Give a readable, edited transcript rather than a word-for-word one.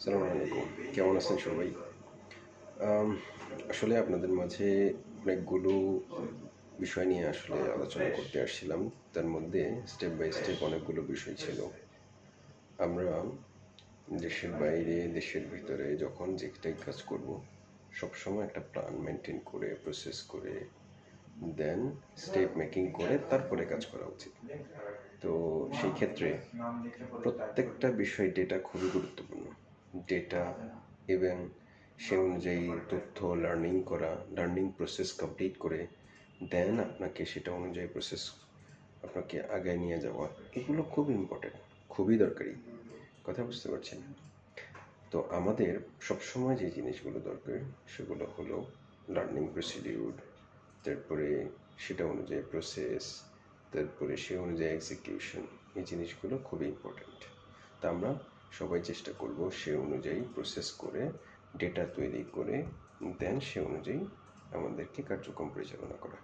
আসসালামু আলাইকুম। কেমন আছেন সবাই? আম আসলে আপনাদের মাঝে অনেকগুলো বিষয় নিয়ে আসলে আলোচনা করতে আসছিলাম। তার মধ্যে স্টেপ বাই স্টেপ অনেকগুলো বিষয় ছিল। আমরা দেশের বাইরে, দেশের ভিতরে যখন যেটাই কাজ করব, সবসময় একটা প্ল্যান মেইনটেইন করে, প্রসেস করে, দেন স্টেপ মেকিং করে তারপরে কাজ করা উচিত। তো সেই ক্ষেত্রে প্রত্যেকটা বিষয় ডেটা খুবই গুরুত্বপূর্ণ। ডেটা এবং সে অনুযায়ী তথ্য লার্নিং করা, লার্নিং প্রসেস কমপ্লিট করে দেন আপনাকে সেটা অনুযায়ী প্রসেস আপনাকে আগায় নিয়ে যাওয়া, এগুলো খুব ইম্পর্টেন্ট, খুবই দরকারি। কথা বুঝতে পারছেন? তো আমাদের সবসময় যে জিনিসগুলো দরকার সেগুলো হলো লার্নিং প্রসিডিউর, তারপরে সেটা অনুযায়ী প্রসেস, তারপরে সে অনুযায়ী এক্সিকিউশন। এই জিনিসগুলো খুবই ইম্পর্ট্যান্ট। তা আমরা সবাই চেষ্টা করব সে অনুযায়ী প্রসেস করে, ডেটা তৈরি করে, দেন সে অনুযায়ী আমাদেরকে কার্যক্রম পরিচালনা করা।